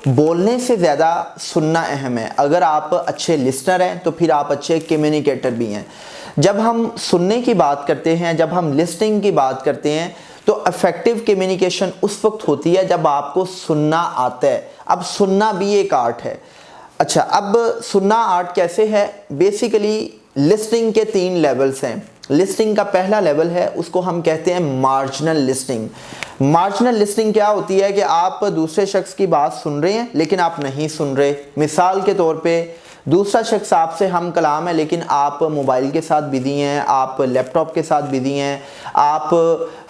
बोलने से ज़्यादा सुनना अहम है। अगर आप अच्छे लिसनर हैं तो फिर आप अच्छे कम्युनिकेटर भी हैं। जब हम सुनने की बात करते हैं, जब हम लिसनिंग की बात करते हैं, तो इफेक्टिव कम्युनिकेशन उस वक्त होती है जब आपको सुनना आता है। अब सुनना भी एक आर्ट है। अच्छा, अब सुनना आर्ट कैसे है? बेसिकली लिसनिंग के 3 लेवल्स हैं। लिसनिंग का पहला लेवल है, उसको हम कहते हैं मार्जिनल लिसनिंग। मार्जिनल लिसनिंग क्या होती है कि आप दूसरे शख्स की बात सुन रहे हैं लेकिन आप नहीं सुन रहे। मिसाल के तौर पे दूसरा शख्स आपसे हम कलाम है लेकिन आप मोबाइल के साथ बिजी हैं, आप लैपटॉप के साथ बिजी हैं, आप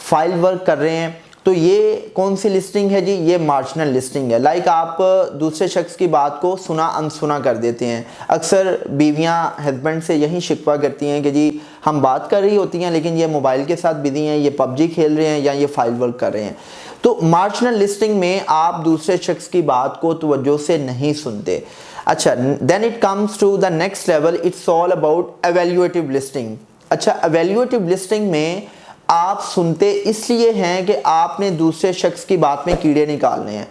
फाइल वर्क कर रहे हैं। तो ये कौन सी लिस्टिंग है जी? ये मार्जिनल लिस्टिंग है। लाइक आप दूसरे शख्स की बात को सुना अनसुना कर देते हैं। अक्सर बीवियां हस्बैंड से यही शिकवा करती हैं कि जी हम बात कर रही होती हैं लेकिन ये मोबाइल के साथ बिजी हैं, ये पबजी खेल रहे हैं या ये फाइल वर्क कर रहे हैं। तो मार्जिनल लिस्टिंग में आप दूसरे शख्स की बात को तवज्जो से नहीं सुनते। अच्छा, then it comes to the next level, it's all about evaluative listening. अच्छा, एवेल्युएटिव लिस्टिंग में आप सुनते इसलिए हैं कि आपने दूसरे शख्स की बात में कीड़े निकालने हैं,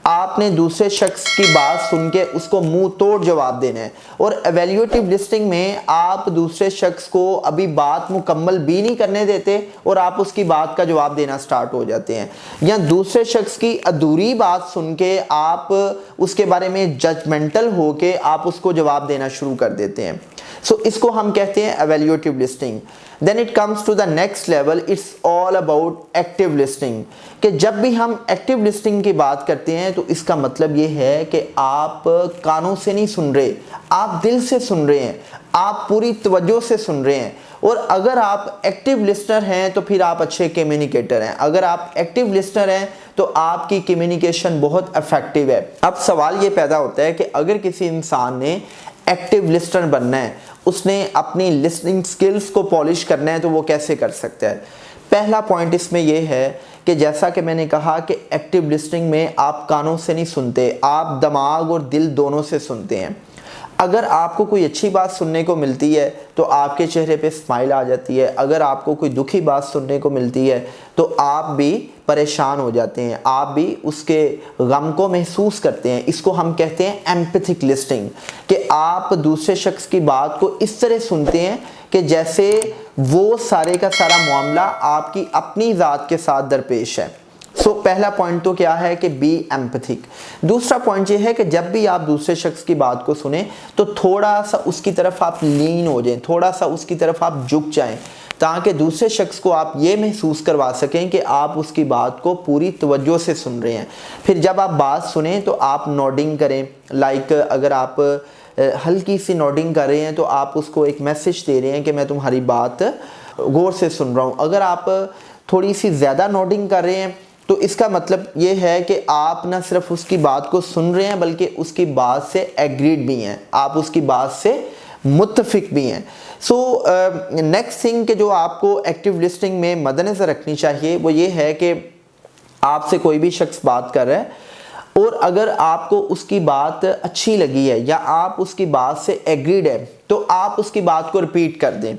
आपने दूसरे शख्स की बात सुन के उसको मुंह तोड़ जवाब देना है। और एवेल्युएटिव लिस्टिंग में आप दूसरे शख्स को अभी बात मुकम्मल भी नहीं करने देते और आप उसकी बात का जवाब देना स्टार्ट हो जाते हैं, या दूसरे शख्स की अधूरी बात सुन के आप उसके बारे में जजमेंटल होके आप उसको जवाब देना शुरू कर देते हैं। सो इसको हम कहते हैं evaluative listening. Then it comes to the next level, it's all about active listening. कि जब भी हम एक्टिव लिस्टिंग की बात करते हैं तो इसका मतलब ये है कि आप कानों से नहीं सुन रहे, आप दिल से सुन रहे हैं, आप पूरी तवज्जो से सुन रहे हैं। और अगर आप एक्टिव लिस्नर हैं तो फिर आप अच्छे कम्युनिकेटर हैं। अगर आप एक्टिव लिस्नर हैं तो आपकी कम्युनिकेशन बहुत इफेक्टिव है। अब सवाल ये पैदा होता है कि अगर किसी इंसान ने एक्टिव लिस्नर बनना है, उसने अपनी लिसनिंग स्किल्स को पॉलिश करना है, तो वो कैसे कर सकता है? पहला पॉइंट इसमें यह है कि जैसा कि मैंने कहा कि एक्टिव लिसनिंग में आप कानों से नहीं सुनते, आप दिमाग और दिल दोनों से सुनते हैं। अगर आपको कोई अच्छी बात सुनने को मिलती है तो आपके चेहरे पे स्माइल आ जाती है। अगर आपको कोई दुखी बात सुनने को मिलती है तो आप भी परेशान हो जाते हैं, आप भी उसके गम को महसूस करते हैं। इसको हम कहते हैं एम्पैथिक लिस्टिंग, कि आप दूसरे शख्स की बात को इस तरह सुनते हैं कि जैसे वो सारे का सारा मामला आपकी अपनी ज़ात के साथ दरपेश है। सो पहला पॉइंट तो क्या है कि बी एम्पैथिक। दूसरा पॉइंट ये है कि जब भी आप दूसरे शख्स की बात को सुने तो थोड़ा सा उसकी तरफ आप लीन हो जाएं, थोड़ा सा उसकी तरफ आप झुक जाएं, ताकि दूसरे शख्स को आप ये महसूस करवा सकें कि आप उसकी बात को पूरी तवज्जो से सुन रहे हैं। फिर जब आप बात सुने तो आप नोडिंग करें। लाइक अगर आप हल्की सी नोडिंग कर रहे हैं तो आप उसको एक मैसेज दे रहे हैं कि मैं तुम्हारी बात गौर से सुन रहा हूँ। अगर आप थोड़ी सी ज़्यादा नोडिंग कर रहे हैं तो इसका मतलब ये है कि आप ना सिर्फ उसकी बात को सुन रहे हैं बल्कि उसकी बात से एग्रीड भी हैं, आप उसकी बात से मुत्तफिक भी हैं। सो नेक्स्ट थिंग कि जो आपको एक्टिव लिस्टिंग में मद्देनज़र रखनी चाहिए वो ये है कि आपसे कोई भी शख्स बात कर रहा है और अगर आपको उसकी बात अच्छी लगी है या आप उसकी बात से एग्रीड है तो आप उसकी बात को रिपीट कर दें।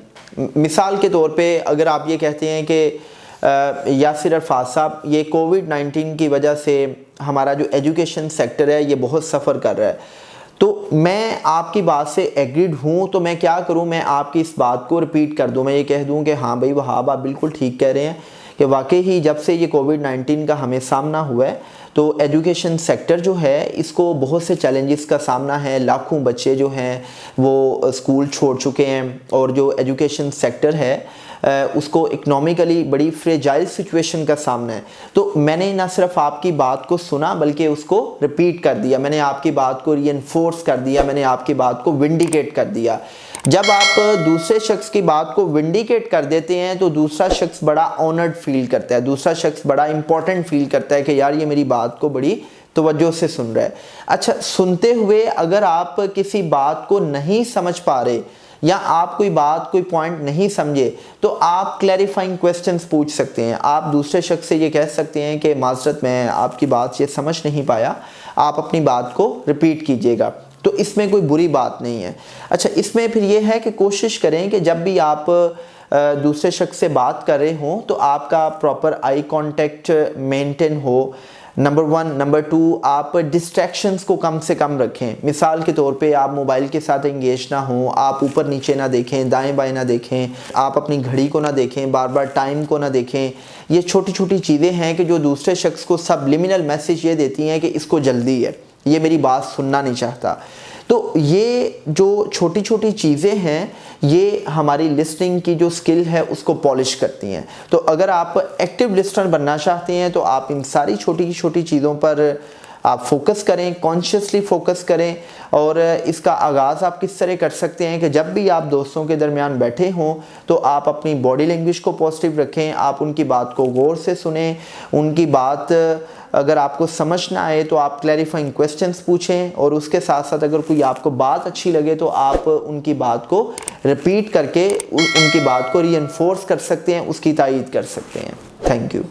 मिसाल के तौर पे अगर आप ये कहते हैं कि यासिर अरफात साहब, ये कोविड-19 की वजह से हमारा जो एजुकेशन सेक्टर है ये बहुत सफ़र कर रहा है, तो मैं आपकी बात से एग्रीड हूँ, तो मैं क्या करूँ, मैं आपकी इस बात को रिपीट कर दूँ। मैं ये कह दूँ कि हाँ भाई वहाब आप बिल्कुल ठीक कह रहे हैं कि वाकई ही जब से ये कोविड-19 का हमें सामना हुआ है तो एजुकेशन सेक्टर जो है इसको बहुत से चैलेंजेस का सामना है। लाखों बच्चे जो हैं वो स्कूल छोड़ चुके हैं और जो एजुकेशन सेक्टर है उसको इकोनॉमिकली बड़ी फ्रेजाइल सिचुएशन का सामना है। तो मैंने ना सिर्फ आपकी बात को सुना बल्कि उसको रिपीट कर दिया, मैंने आपकी बात को रीइंफोर्स कर दिया, मैंने आपकी बात को विंडिकेट कर दिया। जब आप दूसरे शख्स की बात को विंडिकेट कर देते हैं तो दूसरा शख्स बड़ा ऑनर्ड फील करता है, दूसरा शख्स बड़ा इंपॉर्टेंट फील करता है कि यार ये मेरी बात को बड़ी तवज्जो से सुन रहा है। अच्छा, सुनते हुए अगर आप किसी बात को नहीं समझ पा रहे या आप कोई बात कोई पॉइंट नहीं समझे तो आप क्लैरिफाइंग क्वेश्चंस पूछ सकते हैं। आप दूसरे शख्स से ये कह सकते हैं कि माज़रत मैं आपकी बात ये समझ नहीं पाया, आप अपनी बात को रिपीट कीजिएगा। तो इसमें कोई बुरी बात नहीं है। अच्छा, इसमें फिर ये है कि कोशिश करें कि जब भी आप दूसरे शख्स से बात कर रहे हों तो आपका प्रॉपर आई कांटेक्ट मेंटेन हो, नंबर 1। नंबर 2, आप डिस्ट्रैक्शंस को कम से कम रखें। मिसाल के तौर पे आप मोबाइल के साथ एंगेज ना हो, आप ऊपर नीचे ना देखें, दाएं बाएं ना देखें, आप अपनी घड़ी को ना देखें, बार बार टाइम को ना देखें। ये छोटी छोटी चीज़ें हैं कि जो दूसरे शख्स को सबलिमिनल मैसेज ये देती हैं कि इसको जल्दी है, ये मेरी बात सुनना नहीं चाहता। तो ये जो छोटी छोटी चीज़ें हैं ये हमारी लिसनिंग की जो स्किल है उसको पॉलिश करती हैं। तो अगर आप एक्टिव लिसनर बनना चाहते हैं तो आप इन सारी छोटी छोटी चीज़ों पर आप फोकस करें, कॉन्शियसली फोकस करें। और इसका आगाज़ आप किस तरह कर सकते हैं कि जब भी आप दोस्तों के दरमियान बैठे हों तो आप अपनी बॉडी लैंग्वेज को पॉजिटिव रखें, आप उनकी बात को गौर से सुनें, उनकी बात अगर आपको समझ ना आए तो आप क्लैरिफाइंग क्वेश्चंस पूछें, और उसके साथ साथ अगर कोई आपको बात अच्छी लगे तो आप उनकी बात को रिपीट करके उनकी बात को रीइंफोर्स कर सकते हैं, उसकी तायीद कर सकते हैं। Thank you.